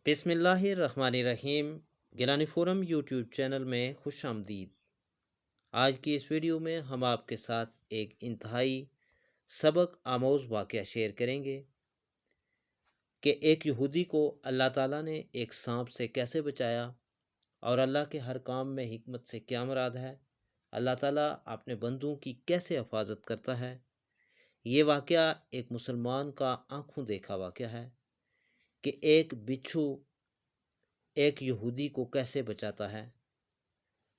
بسم اللہ الرحمن الرحیم۔ گیلانی فورم یوٹیوب چینل میں خوش آمدید۔ آج کی اس ویڈیو میں ہم آپ کے ساتھ ایک انتہائی سبق آموز واقعہ شیئر کریں گے کہ ایک یہودی کو اللہ تعالیٰ نے ایک سانپ سے کیسے بچایا اور اللہ کے ہر کام میں حکمت سے کیا مراد ہے۔ اللہ تعالیٰ اپنے بندوں کی کیسے حفاظت کرتا ہے۔ یہ واقعہ ایک مسلمان کا آنکھوں دیکھا واقعہ ہے کہ ایک بچھو ایک یہودی کو کیسے بچاتا ہے۔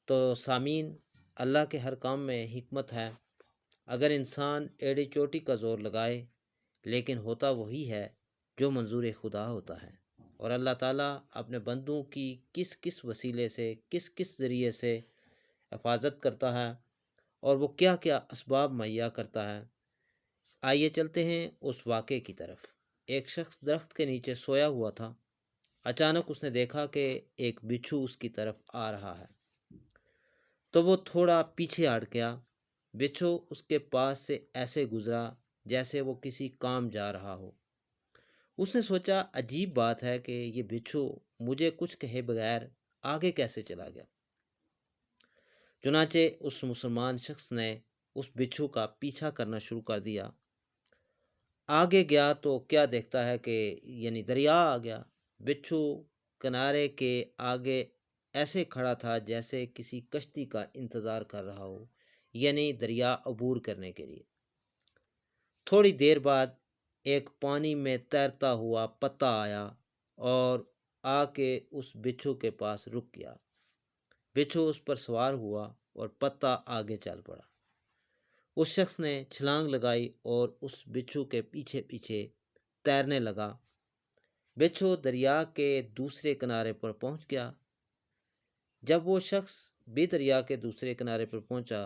تو سامعین، اللہ کے ہر کام میں حکمت ہے۔ اگر انسان ایڑی چوٹی کا زور لگائے لیکن ہوتا وہی ہے جو منظور خدا ہوتا ہے، اور اللہ تعالیٰ اپنے بندوں کی کس کس وسیلے سے کس کس ذریعے سے حفاظت کرتا ہے اور وہ کیا کیا اسباب مہیا کرتا ہے۔ آئیے چلتے ہیں اس واقعے کی طرف۔ ایک شخص درخت کے نیچے سویا ہوا تھا۔ اچانک اس نے دیکھا کہ ایک بچھو اس کی طرف آ رہا ہے، تو وہ تھوڑا پیچھے ہٹ گیا۔ بچھو اس کے پاس سے ایسے گزرا جیسے وہ کسی کام جا رہا ہو۔ اس نے سوچا، عجیب بات ہے کہ یہ بچھو مجھے کچھ کہے بغیر آگے کیسے چلا گیا۔ چنانچہ اس مسلمان شخص نے اس بچھو کا پیچھا کرنا شروع کر دیا۔ آگے گیا تو کیا دیکھتا ہے کہ دریا آ گیا۔ بچھو کنارے کے آگے ایسے کھڑا تھا جیسے کسی کشتی کا انتظار کر رہا ہو، دریا عبور کرنے کے لیے۔ تھوڑی دیر بعد ایک پانی میں تیرتا ہوا پتا آیا اور آ کے اس بچھو کے پاس رک گیا۔ بچھو اس پر سوار ہوا اور پتا آگے چل پڑا۔ اس شخص نے چھلانگ لگائی اور اس بچھو کے پیچھے پیچھے تیرنے لگا۔ بچھو دریا کے دوسرے کنارے پر پہنچ گیا۔ جب وہ شخص بھی دریا کے دوسرے کنارے پر پہنچا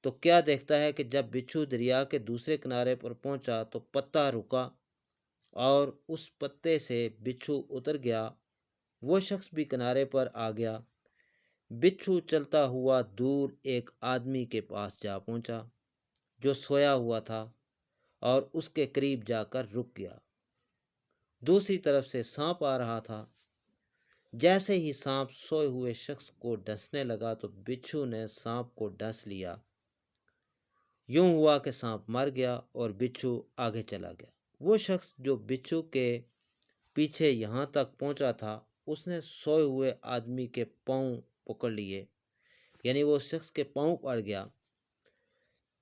تو کیا دیکھتا ہے کہ جب بچھو دریا کے دوسرے کنارے پر پہنچا تو پتا رکا اور اس پتے سے بچھو اتر گیا۔ وہ شخص بھی کنارے پر آ گیا۔ بچھو چلتا ہوا دور ایک آدمی کے پاس جا پہنچا جو سویا ہوا تھا اور اس کے قریب جا کر رک گیا۔ دوسری طرف سے سانپ آ رہا تھا۔ جیسے ہی سانپ سوئے ہوئے شخص کو ڈسنے لگا تو بچھو نے سانپ کو ڈس لیا۔ یوں ہوا کہ سانپ مر گیا اور بچھو آگے چلا گیا۔ وہ شخص جو بچھو کے پیچھے یہاں تک پہنچا تھا، اس نے سوئے ہوئے آدمی کے پاؤں پکڑ لیے، وہ شخص کے پاؤں پڑ گیا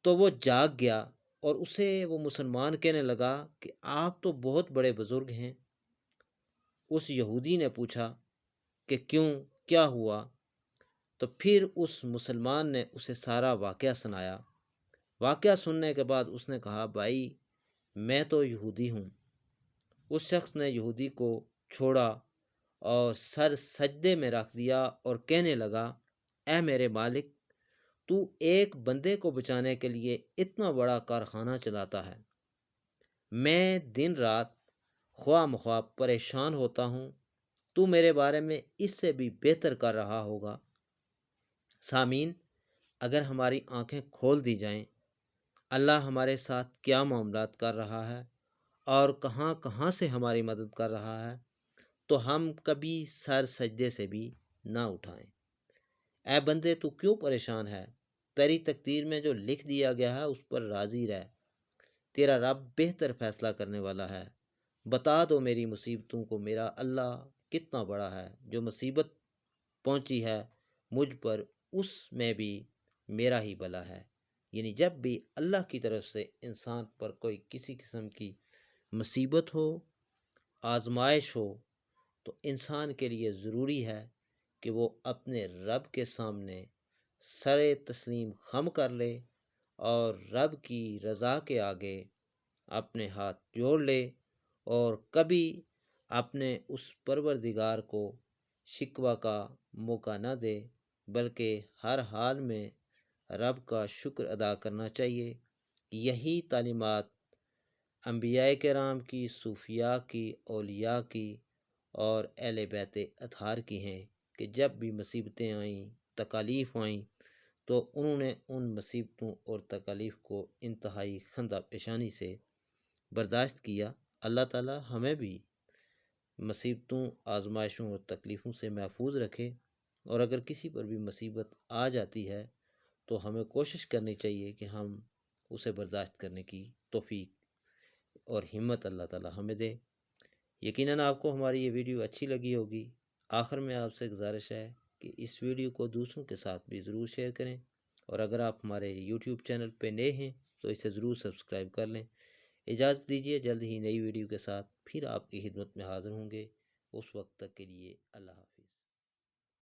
تو وہ جاگ گیا اور اسے وہ مسلمان کہنے لگا کہ آپ تو بہت بڑے بزرگ ہیں۔ اس یہودی نے پوچھا کہ کیوں، کیا ہوا؟ تو پھر اس مسلمان نے اسے سارا واقعہ سنایا۔ واقعہ سننے کے بعد اس نے کہا، بھائی میں تو یہودی ہوں۔ اس شخص نے یہودی کو چھوڑا اور سر سجدے میں رکھ دیا اور کہنے لگا، اے میرے مالک، تو ایک بندے کو بچانے کے لیے اتنا بڑا کارخانہ چلاتا ہے۔ میں دن رات خواہ مخواہ پریشان ہوتا ہوں، تو میرے بارے میں اس سے بھی بہتر کر رہا ہوگا۔ سامعین، اگر ہماری آنکھیں کھول دی جائیں، اللہ ہمارے ساتھ کیا معاملات کر رہا ہے اور کہاں کہاں سے ہماری مدد کر رہا ہے، تو ہم کبھی سر سجدے سے بھی نہ اٹھائیں۔ اے بندے، تو کیوں پریشان ہے؟ تیری تقدیر میں جو لکھ دیا گیا ہے اس پر راضی رہ۔ تیرا رب بہتر فیصلہ کرنے والا ہے۔ بتا دو میری مصیبتوں کو، میرا اللہ کتنا بڑا ہے۔ جو مصیبت پہنچی ہے مجھ پر، اس میں بھی میرا ہی بھلا ہے۔ جب بھی اللہ کی طرف سے انسان پر کوئی کسی قسم کی مصیبت ہو، آزمائش ہو، تو انسان کے لیے ضروری ہے کہ وہ اپنے رب کے سامنے سر تسلیم خم کر لے اور رب کی رضا کے آگے اپنے ہاتھ جوڑ لے اور کبھی اپنے اس پروردگار کو شکوہ کا موقع نہ دے، بلکہ ہر حال میں رب کا شکر ادا کرنا چاہیے۔ یہی تعلیمات انبیاء کرام کی، صوفیاء کی، اولیاء کی اور اہل بیت اطہار کی ہیں کہ جب بھی مصیبتیں آئیں، تکالیف آئیں، تو انہوں نے ان مصیبتوں اور تکالیف کو انتہائی خندہ پیشانی سے برداشت کیا۔ اللہ تعالی ہمیں بھی مصیبتوں، آزمائشوں اور تکلیفوں سے محفوظ رکھے، اور اگر کسی پر بھی مصیبت آ جاتی ہے تو ہمیں کوشش کرنی چاہیے کہ ہم اسے برداشت کرنے کی توفیق اور ہمت اللہ تعالی ہمیں دے۔ یقیناً آپ کو ہماری یہ ویڈیو اچھی لگی ہوگی۔ آخر میں آپ سے گزارش ہے کہ اس ویڈیو کو دوسروں کے ساتھ بھی ضرور شیئر کریں، اور اگر آپ ہمارے یوٹیوب چینل پہ نئے ہیں تو اسے ضرور سبسکرائب کر لیں۔ اجازت دیجیے، جلد ہی نئی ویڈیو کے ساتھ پھر آپ کی خدمت میں حاضر ہوں گے۔ اس وقت تک کے لیے اللہ حافظ۔